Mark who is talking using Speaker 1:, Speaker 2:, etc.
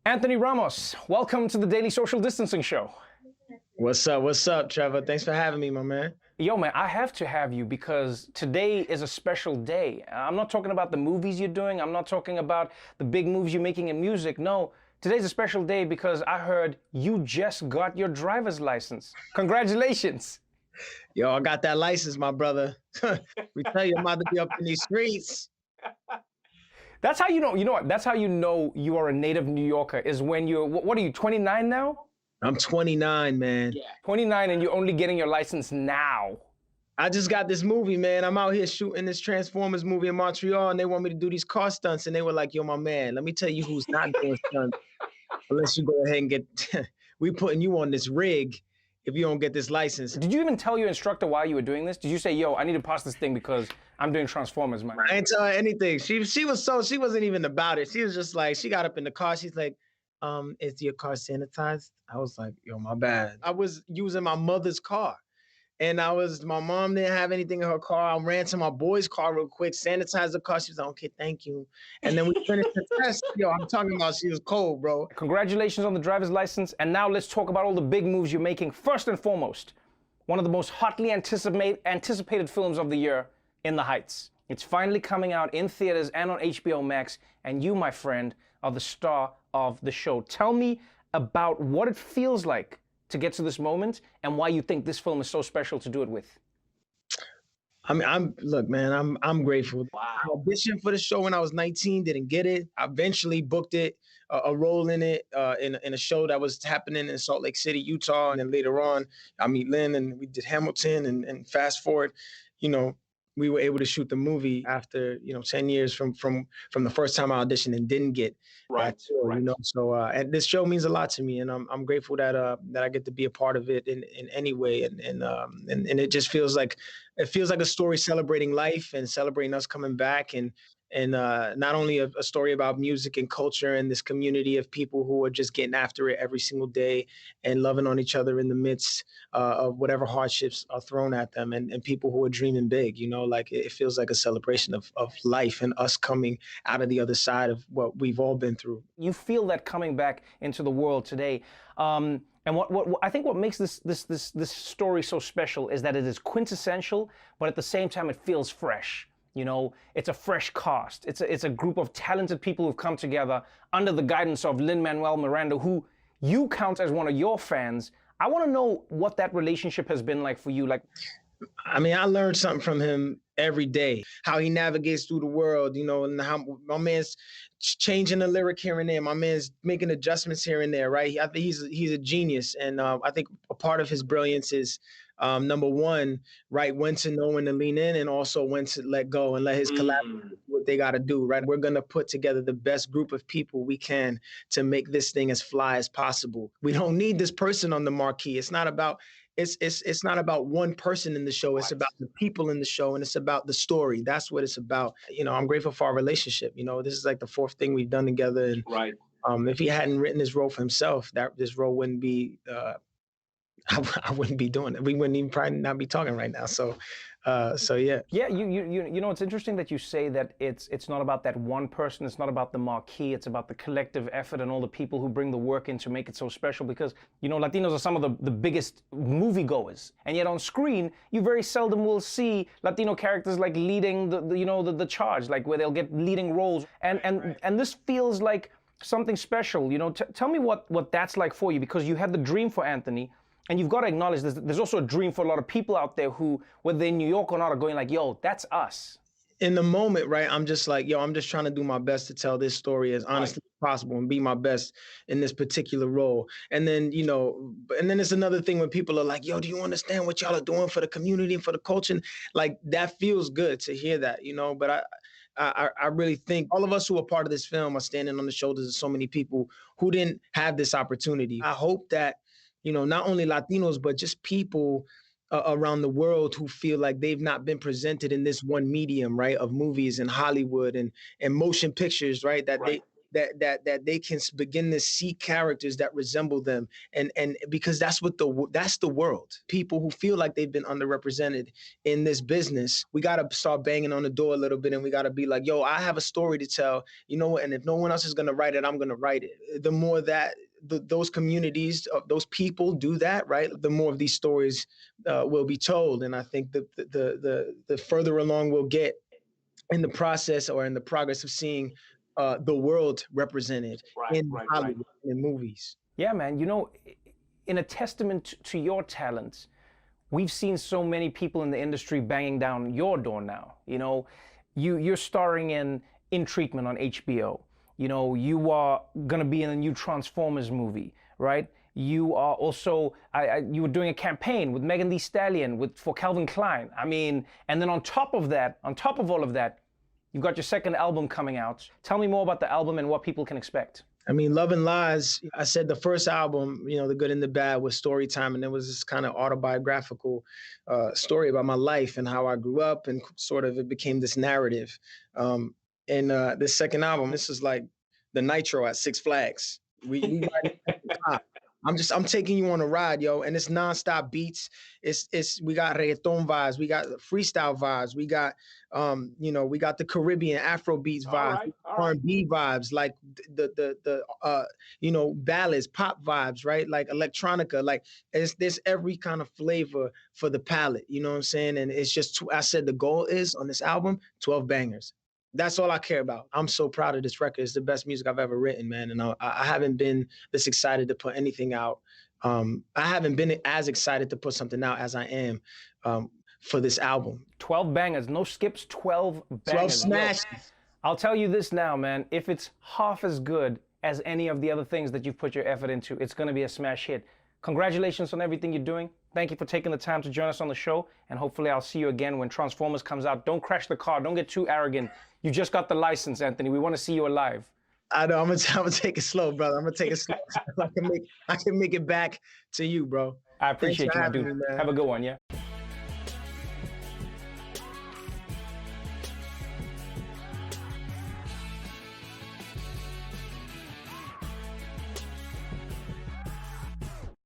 Speaker 1: Anthony Ramos, welcome to the Daily Social Distancing Show.
Speaker 2: What's up? What's up, Trevor? Thanks for having me, my man.
Speaker 1: Yo, man, I have to have you because today is a special day. I'm not talking about the movies you're doing. I'm not talking about the big moves you're making in music. No, today's a special day because I heard you just got your driver's license. Congratulations.
Speaker 2: Yo, I got that license, my brother. We tell you, I'm about to be up in these streets.
Speaker 1: That's how you know what? That's how you know you are a native New Yorker is when you're, what are you, 29 now?
Speaker 2: I'm 29, man.
Speaker 1: Yeah. 29 and you're only getting your license now.
Speaker 2: I just got this movie, man. I'm out here shooting this Transformers movie in Montreal, and they want me to do these car stunts, and they were like, yo, my man, let me tell you who's not doing stunts unless you go ahead and get, we putting you on this rig if you don't get this license.
Speaker 1: Did you even tell your instructor why you were doing this? Did you say, yo, I need to pass this thing because I'm doing Transformers, man?
Speaker 2: I didn't tell her anything. She wasn't even about it. She was just like, she got up in the car. She's like, is your car sanitized? I was like, yo, my bad. I was using my mother's car. And my mom didn't have anything in her car. I ran to my boy's car real quick, sanitized the car. She was like, okay, thank you. And then we finished the test. Yo, I'm talking about she was cold, bro.
Speaker 1: Congratulations on the driver's license. And now let's talk about all the big moves you're making. First and foremost, one of the most hotly anticipated films of the year, In the Heights. It's finally coming out in theaters and on HBO Max. And you, my friend, are the star of the show. Tell me about what it feels like to get to this moment and why you think this film is so special to do it with.
Speaker 2: I mean, look, man, I'm grateful.
Speaker 1: Wow.
Speaker 2: I auditioned for the show when I was 19, didn't get it. I eventually booked it, a role in it, in a show that was happening in Salt Lake City, Utah. And then later on, I meet Lin and we did Hamilton and fast forward, we were able to shoot the movie after 10 years from the first time I auditioned and didn't get that tour, So and this show means a lot to me, and I'm grateful that I get to be a part of it in any way, and it just feels like a story celebrating life and celebrating us coming back, and not only a story about music and culture and this community of people who are just getting after it every single day and loving on each other in the midst of whatever hardships are thrown at them, and people who are dreaming big, like it feels like a celebration of life and us coming out of the other side of what we've all been through.
Speaker 1: You feel that coming back into the world today. And what I think what makes this story so special is that it is quintessential, but at the same time it feels fresh. It's a fresh cast. It's a group of talented people who've come together under the guidance of Lin Manuel Miranda, who you count as one of your fans. I want to know what that relationship has been like for you.
Speaker 2: I mean, I learned something from him every day, how he navigates through the world, and how my man's changing the lyric here and there. My man's making adjustments here and there, right? I think he's a genius. And I think a part of his brilliance is, number one, right, when to know when to lean in, and also when to let go and let his collaborators do what they got to do, right? We're going to put together the best group of people we can to make this thing as fly as possible. We don't need this person on the marquee. It's not about one person in the show. It's about the people in the show, and it's about the story. That's what it's about. I'm grateful for our relationship. This is like the fourth thing we've done together. And
Speaker 1: right.
Speaker 2: If he hadn't written this role for himself, this role wouldn't be, I wouldn't be doing it. We wouldn't even probably not be talking right now. So yeah.
Speaker 1: Yeah, it's interesting that you say that it's not about that one person. It's not about the marquee. It's about the collective effort and all the people who bring the work in to make it so special. Because Latinos are some of the biggest moviegoers, and yet on screen you very seldom will see Latino characters like leading the charge, like where they'll get leading roles. And this feels like something special. Tell me what that's like for you, because you had the dream for Anthony. And you've got to acknowledge there's also a dream for a lot of people out there who, whether they're in New York or not, are going like, yo, that's us.
Speaker 2: In the moment, right, I'm just like, yo, I'm just trying to do my best to tell this story as honestly as possible and be my best in this particular role. And then, and then it's another thing when people are like, yo, do you understand what y'all are doing for the community and for the culture? And like, that feels good to hear that, but I really think all of us who are part of this film are standing on the shoulders of so many people who didn't have this opportunity. I hope that, not only Latinos, but just people around the world who feel like they've not been presented in this one medium, right, of movies and Hollywood and motion pictures, right, that that they can begin to see characters that resemble them, and because that's the world. People who feel like they've been underrepresented in this business, we got to start banging on the door a little bit, and we got to be like, yo, I have a story to tell, you know what? And if no one else is gonna write it, I'm gonna write it. The more that those communities, those people do that, right, the more of these stories will be told. And I think the further along we'll get in the process or in the progress of seeing the world represented in Hollywood, in movies.
Speaker 1: Yeah, man. You know, in a testament to your talents, we've seen so many people in the industry banging down your door now. You know, you're starring in Treatment on HBO. You know, you are gonna be in a new Transformers movie, right? You are also, you were doing a campaign with Megan Thee Stallion for Calvin Klein. I mean, and then on top of all of that, you've got your second album coming out. Tell me more about the album and what people can expect.
Speaker 2: I mean, Love and Lies, I said the first album, you know, The Good and the Bad, was story time. And it was this kind of autobiographical story about my life and how I grew up, and sort of it became this narrative. And this second album, this is like the Nitro at Six Flags. We I'm taking you on a ride, yo, and it's nonstop beats. We got reggaeton vibes, we got freestyle vibes, we got you know, we got the Caribbean Afro beats vibes, R&B vibes, like the you know, ballads, pop vibes, right? Like electronica, like there's every kind of flavor for the palette, you know what I'm saying? And it's just, I said the goal is on this album, 12 bangers. That's all I care about. I'm so proud of this record. It's the best music I've ever written, man. And I haven't been this excited to put anything out. I haven't been as excited to put something out as I am for this album.
Speaker 1: 12 bangers, no skips, 12 bangers.
Speaker 2: 12 smashes.
Speaker 1: I'll tell you this now, man. If it's half as good as any of the other things that you've put your effort into, it's going to be a smash hit. Congratulations on everything you're doing. Thank you for taking the time to join us on the show. And hopefully I'll see you again when Transformers comes out. Don't crash the car. Don't get too arrogant. You just got the license, Anthony. We want to see you alive.
Speaker 2: I know. I'm gonna take it slow, brother. I'm gonna take it slow. I can make it back to you, bro.
Speaker 1: I appreciate you, my dude. Have a good one, yeah?